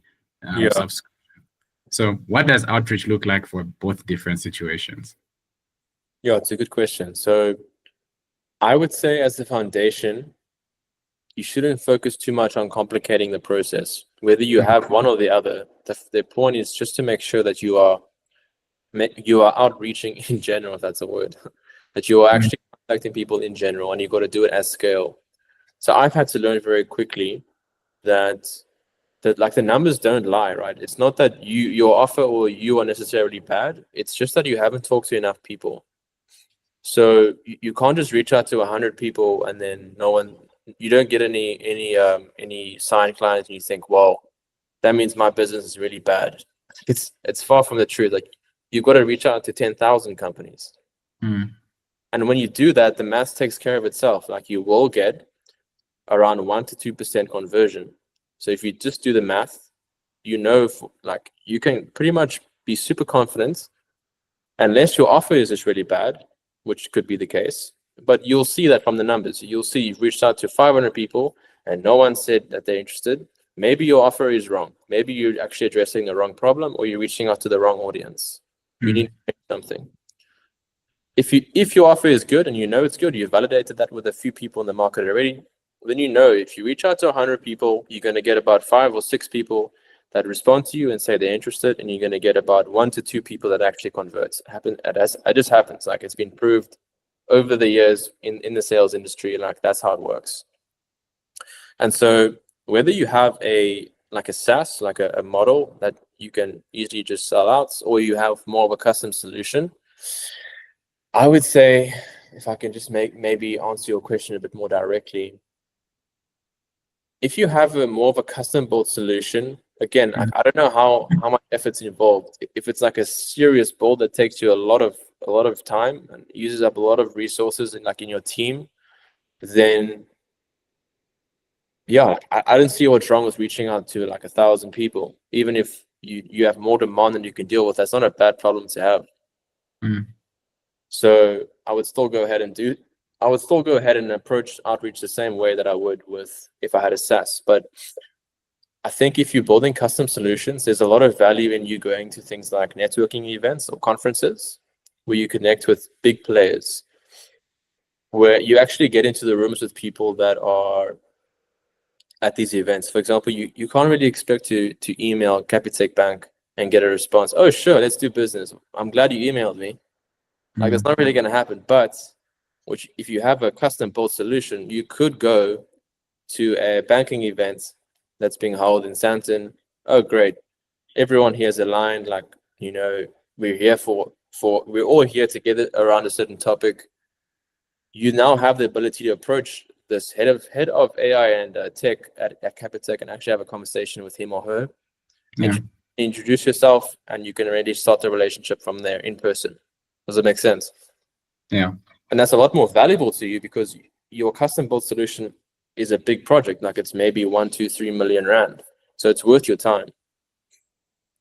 subscription. So what does outreach look like for both different situations? Yeah, it's a good question. So I would say, as the foundation, you shouldn't focus too much on complicating the process. Whether you have one or the other, the point is just to make sure that you are outreaching in general, if that's a word, that you are actually contacting people in general, and you've got to do it at scale. So I've had to learn very quickly that like, the numbers don't lie, right? It's not that your offer or you are necessarily bad. It's just that you haven't talked to enough people. So you can't just reach out to 100 people and then you don't get any signed clients, and you think, well, that means my business is really bad. It's far from the truth. Like, you've got to reach out to 10,000 companies. And when you do that, the math takes care of itself. Like, you will get around 1 to 2% conversion. So if you just do the math, you can pretty much be super confident, unless your offer is just really bad, which could be the case. But you'll see that from the numbers. You'll see you've reached out to 500 people and no one said that they're interested. Maybe your offer is wrong. Maybe you're actually addressing the wrong problem, or you're reaching out to the wrong audience. You need to change something. If your offer is good and you know it's good, you've validated that with a few people in the market already, then if you reach out to 100 people, you're going to get about 5 or 6 people that respond to you and say they're interested, and you're going to get about 1 to 2 people that actually convert. It just happens. Like, it's been proved over the years in the sales industry. Like, that's how it works. And so whether you have a SaaS, like a model that you can easily just sell out, or you have more of a custom solution, I would say, if I can just maybe answer your question a bit more directly, if you have more of a custom built solution, again, I don't know how much effort's involved. If it's like a serious build that takes you a lot of time and uses up a lot of resources in your team, then yeah, I don't see what's wrong with reaching out to 1,000 people. Even if you have more demand than you can deal with, that's not a bad problem to have. So I would still go ahead and approach outreach the same way that I would with if I had a SaaS. But I think if you're building custom solutions, there's a lot of value in you going to things like networking events or conferences where you connect with big players, where you actually get into the rooms with people that are at these events. For example, you can't really expect to email Capitec Bank and get a response. Oh, sure, let's do business. I'm glad you emailed me. That's not really going to happen. But if you have a custom built solution, you could go to a banking event that's being held in Sandton. Oh, great. Everyone here is aligned. We're here we're all here together around a certain topic. You now have the ability to approach this head of AI and tech at Capitec and actually have a conversation with him or her. And introduce yourself, and you can already start the relationship from there in person. Does it make sense? Yeah. And that's a lot more valuable to you because your custom built solution is a big project. It's maybe 1, 2, 3 million rand. So it's worth your time.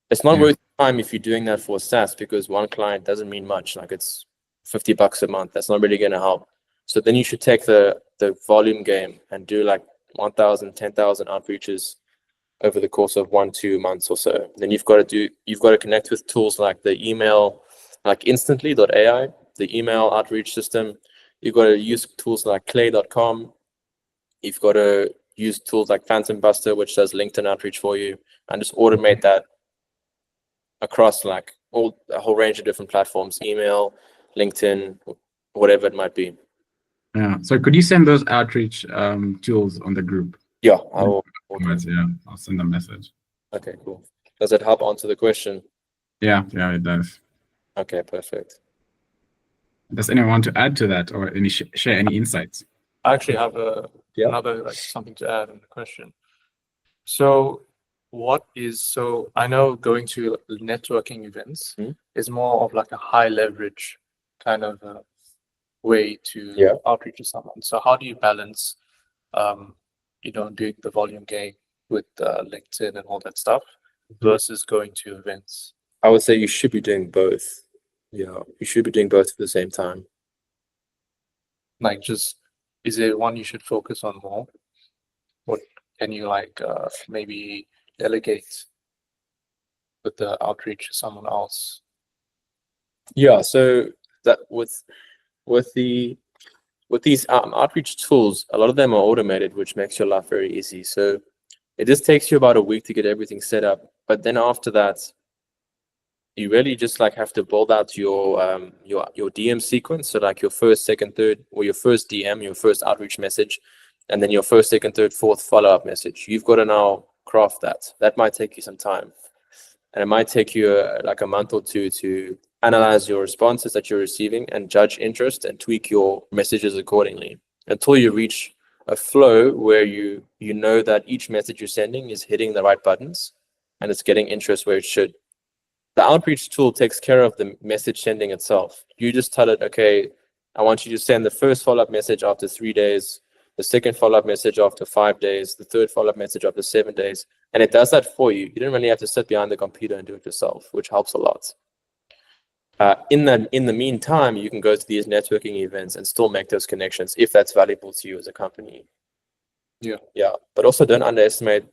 It's not worth your time if you're doing that for SaaS because one client doesn't mean much. It's $50 a month. That's not really going to help. So then you should take the volume game and do 1,000, 10,000 outreaches over the course of 1-2 months or so. Then you've got to connect with tools like the email, like instantly.ai, the email outreach system. You've got to use tools like clay.com. You've got to use tools like Phantom Buster, which does LinkedIn outreach for you, and just automate that across a whole range of different platforms, email, LinkedIn, whatever it might be. Yeah. So could you send those outreach tools on the group? Yeah, I'll send a message. Okay, cool. Does it help answer the question? Yeah, it does. Okay, perfect. Does anyone want to add to that or share any insights? I actually have another something to add in the question. So I know going to networking events is more of a high leverage kind of way to outreach to someone. So how do you balance doing the volume game with LinkedIn and all that stuff versus going to events? I would say you should be doing both. Yeah, you should be doing both at the same time. Is there one you should focus on more? What can you maybe delegate with the outreach to someone else? Yeah, so that with these outreach tools, a lot of them are automated, which makes your life very easy. So it just takes you about a week to get everything set up. But then after that, you really just have to build out your DM sequence. So your first, second, third, or your first DM, your first outreach message, and then your first, second, third, fourth follow-up message. You've got to now craft that. That might take you some time. And it might take you a month or two to analyze your responses that you're receiving and judge interest and tweak your messages accordingly until you reach a flow where you know that each message you're sending is hitting the right buttons and it's getting interest where it should. The outreach tool takes care of the message sending itself. You just tell it, okay, I want you to send the first follow-up message after 3 days, the second follow-up message after 5 days, the third follow-up message after 7 days. And it does that for you. You don't really have to sit behind the computer and do it yourself, which helps a lot. In the meantime, you can go to these networking events and still make those connections if that's valuable to you as a company. Yeah. But also don't underestimate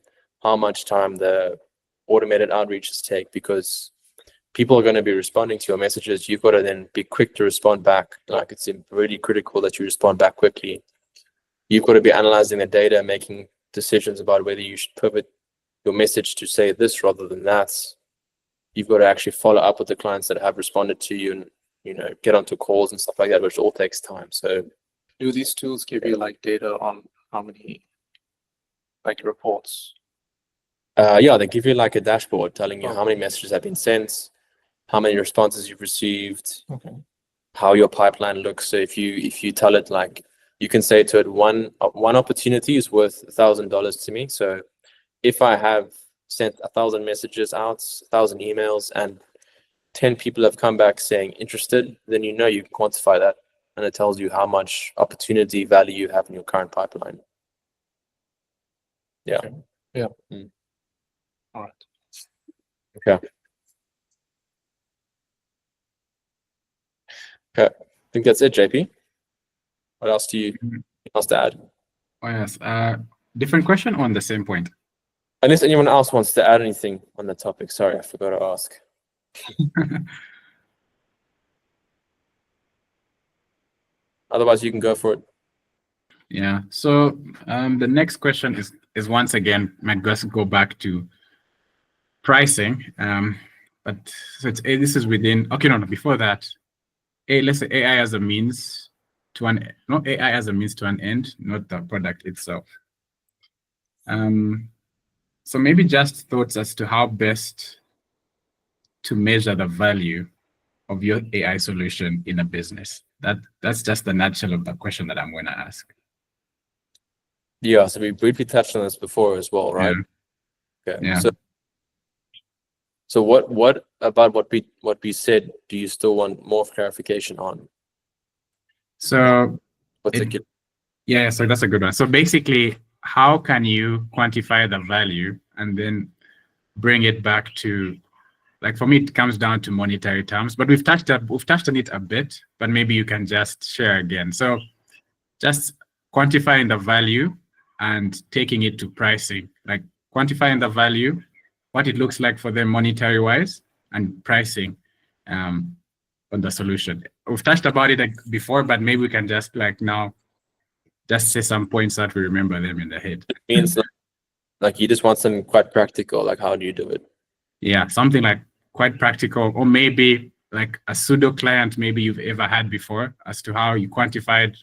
how much time the automated outreaches take, because people are going to be responding to your messages. You've got to then be quick to respond back. It's really critical that you respond back quickly. You've got to be analyzing the data, making decisions about whether you should pivot your message to say this rather than that. You've got to actually follow up with the clients that have responded to you and get onto calls and stuff like that, which all takes time. So do these tools give you data on how many like reports? Yeah, they give you like a dashboard telling you Oh. how many messages have been sent, how many responses you've received, Okay. how your pipeline looks. So if you tell it, like, you can say to it, one opportunity is worth $1,000 to me. So if I have sent 1,000 messages out, 1,000 emails, and 10 people have come back saying interested, then you know you can quantify that, and it tells you how much opportunity value you have in your current pipeline. Yeah. Okay. Yeah. Mm. All right. Okay. Okay. I think that's it, JP. What else do you else to add? Oh, yes. Different question on the same point? Unless anyone else wants to add anything on the topic. Sorry, I forgot to ask. Otherwise, you can go for it. Yeah. So the next question is once again might just go back to pricing. But so this is within. Okay, no. Before that, let's say AI as a means to an not AI as a means to an end, not the product itself. So maybe just thoughts as to how best to measure the value of your AI solution in a business. That's just the nutshell of the question that I'm going to ask. Yeah, so we briefly touched on this before as well, right? Yeah. Okay. Yeah. So what about what we said do you still want more clarification on? So Particular. yeah, so that's a good one. So basically, how can you quantify the value and then bring it back to, like, for me, it comes down to monetary terms, but we've touched on it a bit, but maybe you can just share again. So just quantifying the value and taking it to pricing, like quantifying the value, what it looks like for them monetary wise, and pricing on the solution. We've touched about it like before, but maybe we can just like now just say some points that we remember them in the head. It means like you just want something quite practical, like how do you do it? Yeah, something like quite practical, or maybe like a pseudo client maybe you've ever had before as to how you quantified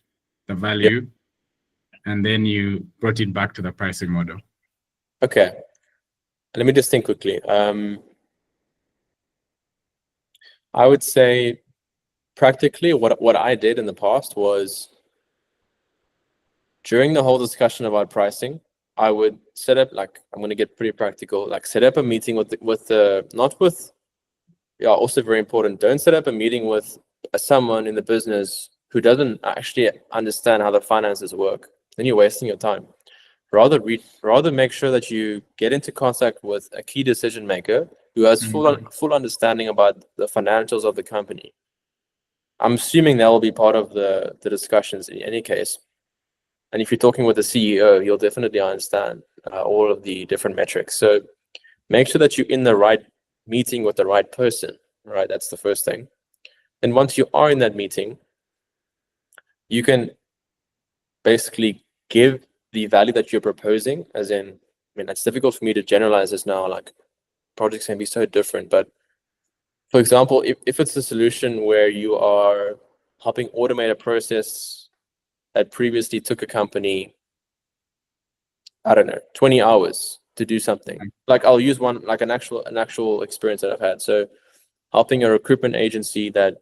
the value and then you brought it back to the pricing model. Okay. Let me just think quickly. I would say practically what I did in the past was during the whole discussion about pricing, I would set up, like, I'm going to get pretty practical, like set up a meeting also very important, don't set up a meeting with someone in the business who doesn't actually understand how the finances work. Then you're wasting your time. Rather make sure that you get into contact with a key decision maker who has full understanding about the financials of the company. I'm assuming that will be part of the discussions in any case. And if you're talking with the CEO, he'll definitely understand all of the different metrics. So make sure that you're in the right meeting with the right person, right? That's the first thing. And once you are in that meeting, you can basically give the value that you're proposing, as in, I mean, it's difficult for me to generalize this now, like projects can be so different. But for example, if it's a solution where you are helping automate a process that previously took a company, I don't know, 20 hours to do something. Like I'll use one, like an actual experience that I've had. So helping a recruitment agency that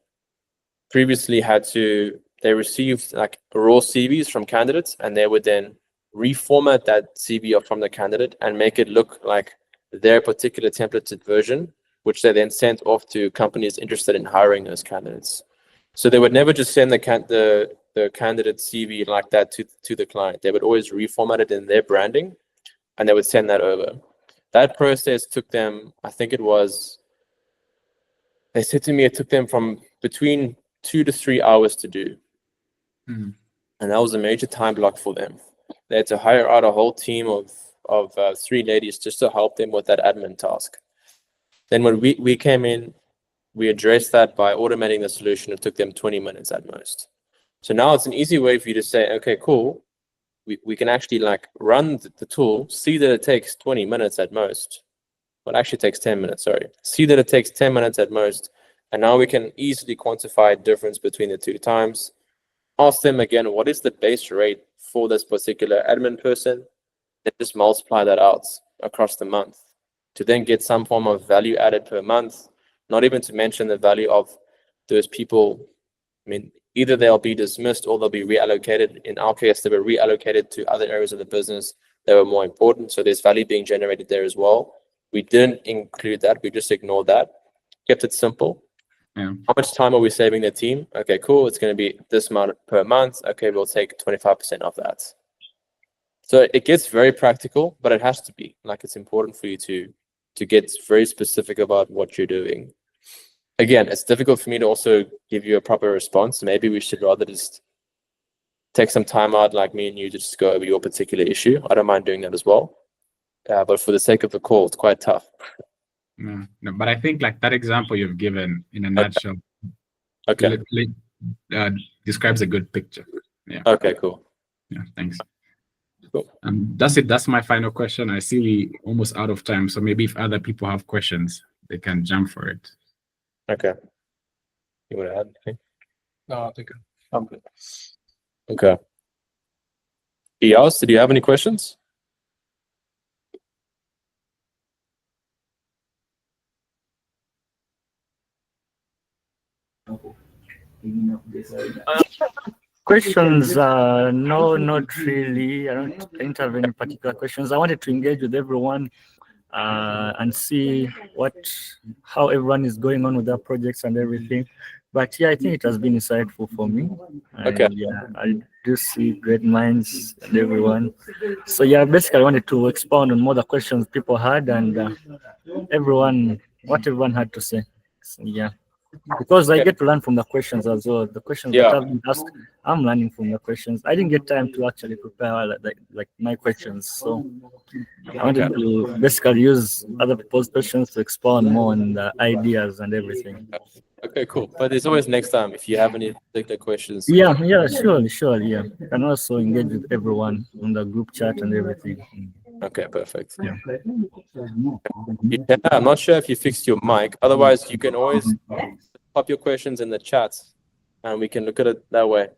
previously they received like raw CVs from candidates, and they would then reformat that CV from the candidate and make it look like their particular templated version, which they then sent off to companies interested in hiring those candidates. So they would never just send the candidate CV like that to the client. They would always reformat it in their branding, and they would send that over. That process took them, I think they said to me it took them from between 2 to 3 hours to do. Mm-hmm. And that was a major time block for them. They had to hire out a whole team of 3 ladies just to help them with that admin task. Then when we came in, we addressed that by automating the solution. It took them 20 minutes at most. So now it's an easy way for you to say, okay, cool. We can actually like run the tool, see that it takes 20 minutes at most. Well, it actually takes 10 minutes, sorry. See that it takes 10 minutes at most. And now we can easily quantify difference between the 2 times. Ask them again, what is the base rate for this particular admin person? then just multiply that out across the month to then get some form of value added per month, not even to mention the value of those people. I mean, either they'll be dismissed or they'll be reallocated. In our case, they were reallocated to other areas of the business that were more important. So there's value being generated there as well. We didn't include that. We just ignored that, kept it simple. Yeah. How much time are we saving the team? Okay, cool. It's going to be this amount per month. Okay, we'll take 25% of that. So it gets very practical, but it has to be. Like, it's important for you to get very specific about what you're doing. Again, it's difficult for me to also give you a proper response. Maybe we should rather just take some time out, like me and you, to just go over your particular issue. I don't mind doing that as well. But for the sake of the call, it's quite tough. No, but I think like that example you've given in a nutshell Okay. Describes a good picture. Yeah. Okay, cool. Yeah, thanks. Cool. That's it. That's my final question. I see we almost out of time. So maybe if other people have questions, they can jump for it. Okay. You want to add anything? No, I think I'm good. Okay. Eos, did you have any questions? Questions? No, not really. I don't have any particular questions. I wanted to engage with everyone and see how everyone is going on with their projects and everything. But yeah, I think it has been insightful for me. Okay. And yeah, I do see great minds and everyone. So yeah, basically I wanted to expound on more the questions people had and what everyone had to say. So, yeah. Because I get to learn from the questions as well. The questions that have been asked, I'm learning from the questions. I didn't get time to actually prepare like my questions. So I wanted to basically use other people's questions to expound more on the ideas and everything. Okay, cool. But there's always next time if you have any particular questions. Yeah, surely, yeah. You can also engage with everyone on the group chat and everything. Okay, perfect. Yeah. Yeah, I'm not sure if you fixed your mic. Otherwise, you can always pop your questions in the chat and we can look at it that way.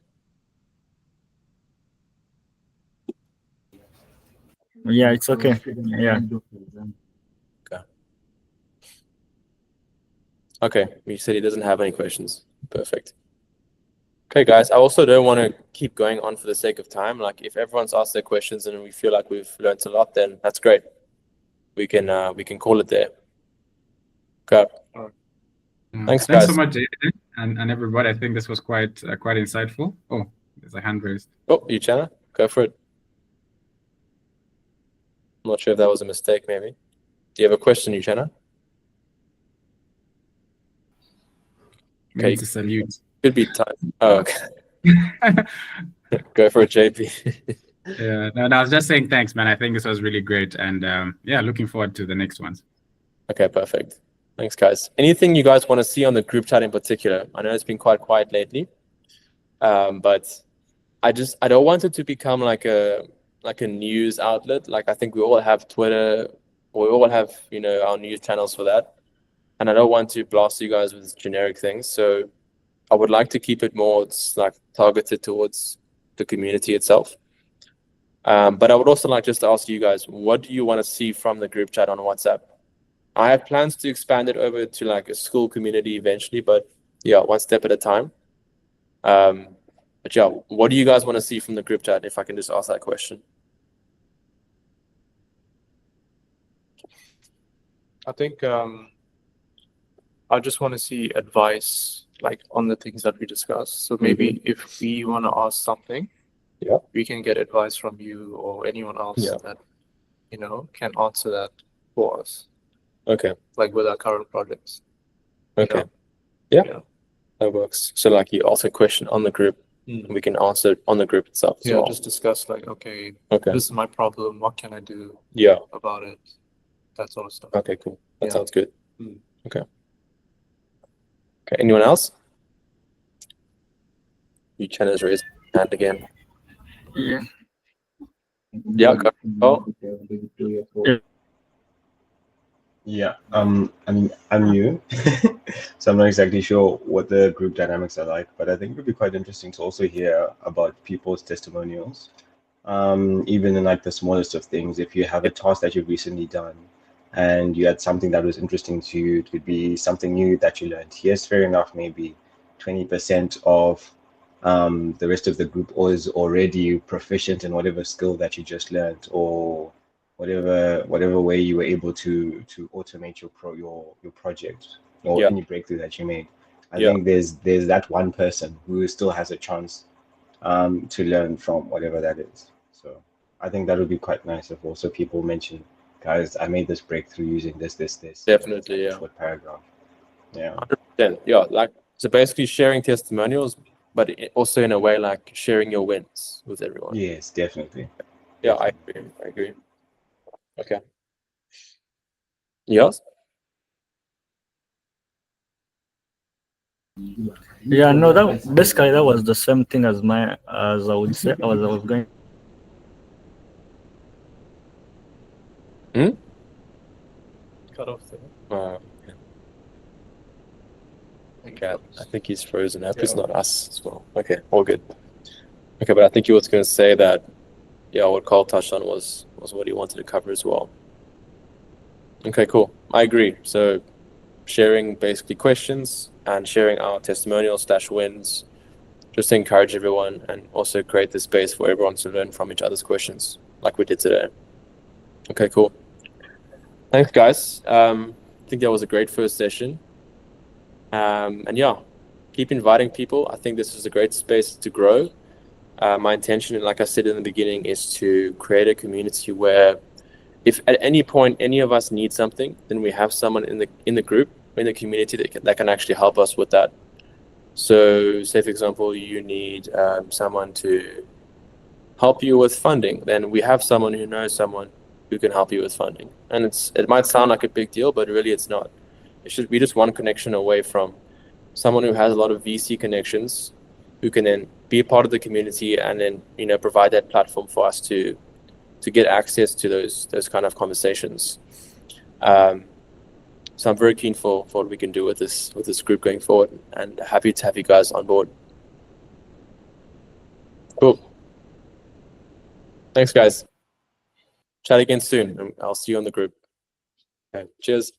Yeah, it's okay. Yeah. Okay, he said he doesn't have any questions. Perfect. Okay, guys, I also don't want to keep going on for the sake of time. Like, if everyone's asked their questions and we feel like we've learned a lot, then that's great. We can call it there. Okay. Thanks, guys. Thanks so much, Jaden, and everybody. I think this was quite insightful. Oh, there's a hand raised. Oh, Uchenna, go for it. I'm not sure if that was a mistake, maybe. Do you have a question, Uchenna? Okay, to salute. Could be time. Oh, okay. Go for it, JP. Yeah, no, I was just saying thanks, man. I think this was really great, and yeah, looking forward to the next ones. Okay, perfect. Thanks, guys. Anything you guys want to see on the group chat in particular? I know it's been quite quiet lately, but I don't want it to become like a news outlet. Like, I think we all have Twitter, or we all have our news channels for that, and I don't want to blast you guys with generic things. So I would like to keep it more targeted towards the community itself. But I would also like just to ask you guys, what do you want to see from the group chat on WhatsApp? I have plans to expand it over to like a school community eventually, but yeah, one step at a time. But yeah, what do you guys want to see from the group chat, if I can just ask that question? I think I just want to see advice like on the things that we discussed. So maybe if we want to ask something, we can get advice from you or anyone else that can answer that for us. Okay. Like with our current projects. Okay. Yeah, that works. So like you ask a question on the group, and we can answer it on the group itself as well. Just discuss like, okay, this is my problem. What can I do about it? That sort of stuff. Okay, cool. That sounds good. Okay. Okay, anyone else? Uchenna's raised her hand again. Yeah. Yeah, go. Yeah, I mean, I'm new, so I'm not exactly sure what the group dynamics are like, but I think it would be quite interesting to also hear about people's testimonials. even in like the smallest of things. If you have a task that you've recently done and you had something that was interesting to you, it could be something new that you learned. Yes, fair enough, maybe 20% of the rest of the group is already proficient in whatever skill that you just learned, or whatever way you were able to automate your project or any breakthrough that you made. I think there's that one person who still has a chance to learn from whatever that is. So I think that would be quite nice if also people mention, guys, I made this breakthrough using this. Definitely, like a short paragraph. Yeah. 100%. Yeah, like, so basically sharing testimonials, but also in a way like sharing your wins with everyone. Yes, definitely. Yeah, I agree. Okay. Yes? Yeah, no, that basically that was the same thing as I would say I was going. Cut off there. Okay. Okay, I think he's frozen. I hope it's not us as well. Okay, all good. Okay, but I think he was going to say that, yeah, what Carl touched on was what he wanted to cover as well. Okay, cool. I agree. So sharing basically questions and sharing our testimonials / wins, just to encourage everyone and also create the space for everyone to learn from each other's questions like we did today. Okay, cool. Thanks, guys. I think that was a great first session. And yeah, keep inviting people. I think this is a great space to grow. My intention, like I said in the beginning, is to create a community where if at any point any of us need something, then we have someone in the group, in the community that can actually help us with that. So say, for example, you need someone to help you with funding, then we have someone who knows someone who can help you with funding. And it might sound like a big deal, but really it's not. It should be just one connection away from someone who has a lot of VC connections, who can then be a part of the community and then, you know, provide that platform for us to get access to those kind of conversations. So I'm very keen for what we can do with this group going forward, and happy to have you guys on board. Cool. Thanks, guys. Chat again soon, and I'll see you on the group. Okay, cheers.